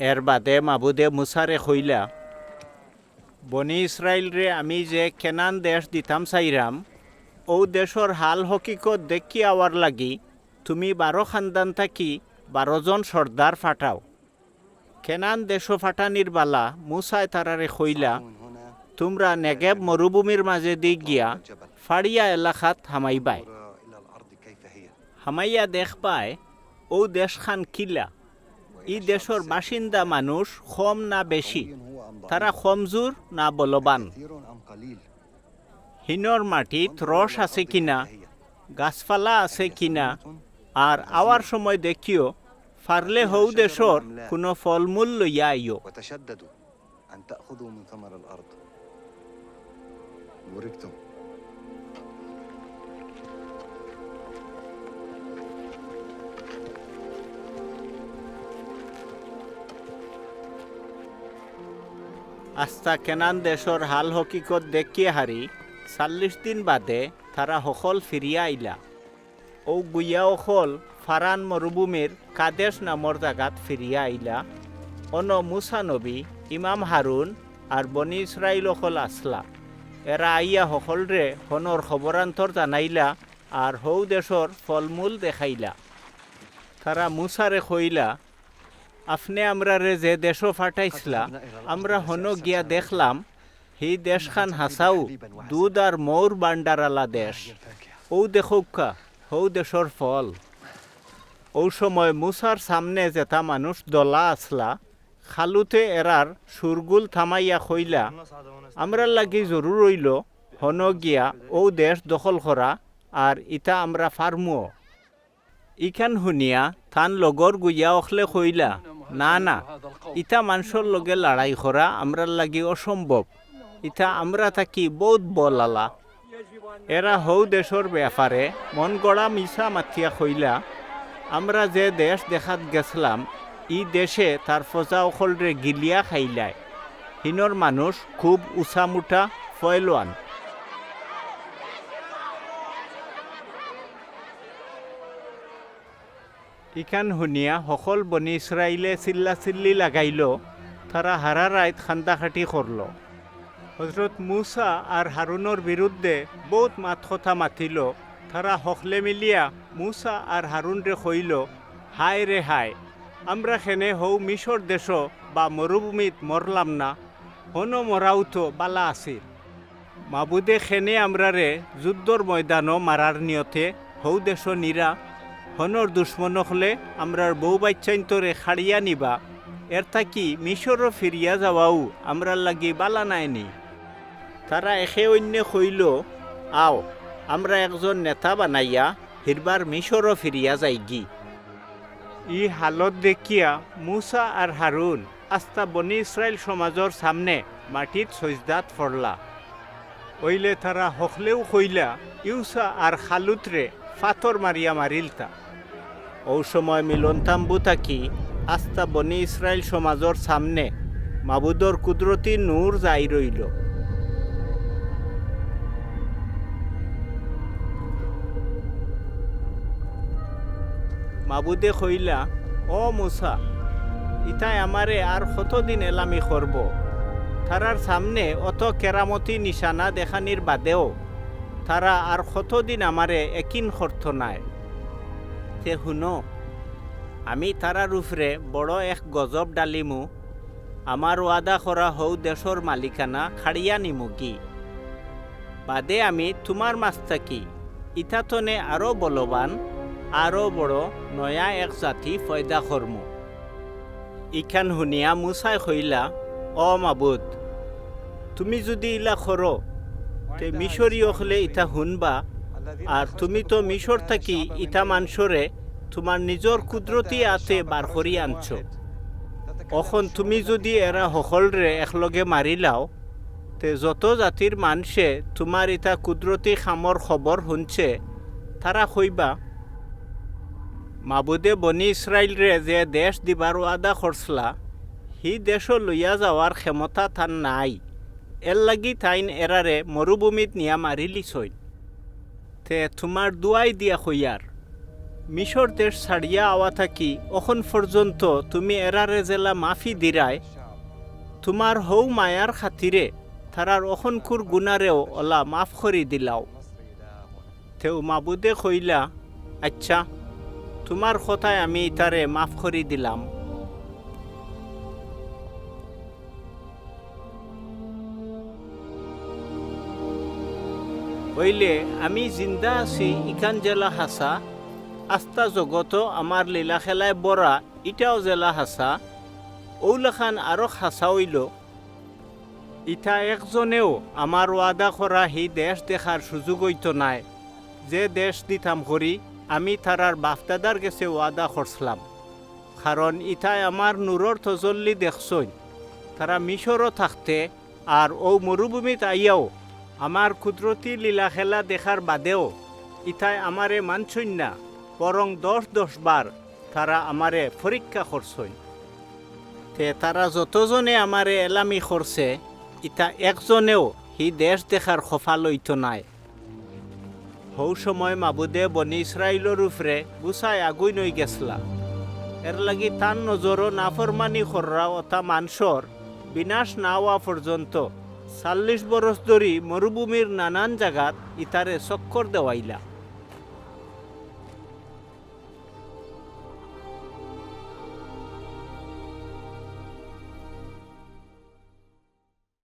এর বাদে মাবুদে মুসারে কইলা, বনি ইসরায়েল রে আমি যে কেনান দেশ দিতাম চাইরাম, ও দেশর হাল হকিকত দেখি আওয়ার লাগি তুমি 12 খানদান থাকি 12জন সর্দার ফাটাও। কেনান দেশ ফাটানির বালা মুসায় তারারে কইলা, তোমরা নেগেব মরুভূমির মাঝে দিক গিয়া ফাড়িয়া এলাকাত হামাইবাই। হামাইয়া দেখ পায় ও দেশখান কিলা। ই দেশর বাসিন্দা মানুষ কম না বেশি, তারা কমজোর না বলবান, হিনর মাটিত রস আছে কিনা, গাছপালা আছে কিনা, আর আওয়ার সময় দেখিও ফারলে হৌ দেশর কোনো ফলমূল লইয়া আইও। আস্তা কেনান দেশর হাল হকিকত দেখিয়ে হারি 40 দিন বাদে তারা হকল ফিরিয়া আইলা। ও গুইয়া অকল ফারান মরুভূমির কাদেশ নামর জাগাত ফিরিয়া আইলা। অন মুসা নবী, ইমাম হারুন আর বনি ইসরাইল অকল আসলা। এরা আইয়া হকলরে হনর খবরান্তর জানাইলা আর হৌ দেশর ফলমূল দেখাইলা। তারা মুসারে কইলা, আপনি আমরারে যে দেশও ফাটাইছিলা, আমরা হন গিয়া দেখলাম হি দেশখান হাসাও দুধ আর মৌর বান্ডারালা দেশ। ও দেখৌকা হৌ দেশর ফল। ও সময় মুসার সামনে যেটা মানুষ দলা আসলা, খালুতে এরার সুরগুল থামাইয়া কইলা, আমরার লাগি জরুর হইল হন গিয়া ও দেশ দখল করা, আর ইটা আমরা ফার্মুও। ইখান শুনিয়া থান লগর গুইয়া অখলে কইলা, না না, ইটা মানুষের লগে লড়াই করা আমরার লাগি অসম্ভব, ইটা আমরা থাকি বহুত বলালা। এরা হৌ দেশর ব্যাপারে মন গড়া মিশা মাথিয়া কইলা, আমরা যে দেশ দেখাত গেছলাম ই দেশে তার ফজা অখলরে গিলিয়া খাইলায়। হিনর মানুষ খুব উঁচামুঠা ফয়লোয়ান। ইখান শুনিয়া সকল বনি ইসরায়েলে চিল্লা লাগাইল। তারা হারা রাইত খান্দাখাটি করল। হজরত মুসা আর হারুনের বিরুদ্ধে বহুত মাত কথা মাতিল। তারা হকলে মিলিয়া মুসা আর হারুন রে কইল, হায় রে হায়, আমরা খেনে হৌ মিশর দেশ বা মরুভূমিত মরলাম না, হন মরাও তো বালা আছিল। মাবুদে খেনে আমরারে যুদ্ধর ময়দানও মারার নিয়তে হৌ দেশ নিরা, হনর দুশ্মন হলে আমরার বউ বাচ্চাইন্তরে খাড়িয়া নিবা, এর থাকি মিশরও ফিরিয়া যাওয়াও আমরার লাগি বালা নাইনি। তারা একে অন্য কইল, আও আমরা একজন নেতা বানাইয়া হিরবার মিশরও ফিরিয়া যাইগি। ই হালত দেখিয়া মুসা আর হারুন আস্তা বনি ইসরায়েল সমাজর সামনে মাটিত সজদাত ফরলা। ওইলে তারা হকলেও কইলা, ইউসা আর খালুতরে ফাতর মারিয়া মারিলতা। ও সময় মিলন তাম্বু থাকি আস্তা বনি ইসরায়েল সমাজর সামনে মাবুদর কুদরতি নূর যাই রইল। মাবুদে কইলা, ও মুসা, ইতাই আমারে আর কতদিন এলামি করব। তারার সামনে অত কেরামতি নিশানা দেখানির বাদেও তারা আর কতদিন আমারে একিন করত নাই। তে শুনো, আমি তারার উপরে বড় এক গজব ডালিমু, আমার ওয়াদা করা হৌ দেশর মালিকানা খাড়িয়া নিমু কি। বাদে আমি তোমার মাছ থাকি ইতাতনে আরও বলবান, আরও বড় নয়া এক জাতি ফয়দা করমু। ইখান শুনিয়া মুসাই কইলা, অ মাবুদ, তুমি যদি ইলা করো তে মিশরীয় হলে ইটা শুনবা, আর তুমি তো মিশর থাকি ইটা মানুষরে তোমার নিজর কুদরতি আতে বার করি আনছ। অখন তুমি যদি এরা সকলরে একলগে মারিলাও, তে যত জাতির মানুষে তোমার ইটা কুদরতি খামর খবর শুনছে, তারা কইবা, মাবুদে বনি ইসরায়েল রে যে দেশ দিবার ওয়াদা করছলা, হি দেশ লইয়া যাওয়ার ক্ষমতা তার নাই, এর লাগি তাইন এরারে মরুভূমিত নিয়া মারিলিছই। তে তোমার দুয়াই দিয়া কইয়ার, মিশর দেশ ছাড়িয়া আওয়া থাকি অখন পর্যন্ত তুমি এরারে জেলা মাফি দিরায় তোমার হৌ মায়ার খাতিরে তারার অখনকুর গুণারেও ওলা মাফ করি দিলাও। তেও মাবুদে কইলা, আচ্ছা তোমার কথায় আমি ইতারে মাফ করি দিলাম। হইলে আমি জিন্দা আছি ইখান জেলা হাসা, আস্তা জগত আমার লীলা খেলায় বরা ইটাও জেলা হাসা, ওলাখান আরো হাসা হইল ইটা একজনেও আমার ওয়াদা করা সেই দেশ দেখার সুযোগ হইতো নাই, যে দেশ দিতাম করি আমি তারার বাপদাদার কাছে ওয়াদা করছিলাম। কারণ ইটাই আমার নূরর তজল্লি দেখছই, তারা মিশরও থাকতে আর ও মরুভূমিত আইয়াও আমার কুদরতি লীলা খেলা দেখার বাদেও ইটাই আমারে মানছই না, বরং 10 বার তারা আমারে পরীক্ষা করছই। তে তারা যতজনে আমারে এলামি করছে ইটা একজনেও হি দেশ দেখার খফা লইত নাই। হৌ সময় মাবুদে বনি ইসরাইলর উপরে গুছাই আগুই নই গেছলা, এর লাগি তার নজরও নাফরমানি কররা অতা মানসর বিনাশ না হওয়া পর্যন্ত 40 বরস ধরি মরুভূমির নানান জায়গাত ইতারে চক্কর দেওয়াইলা।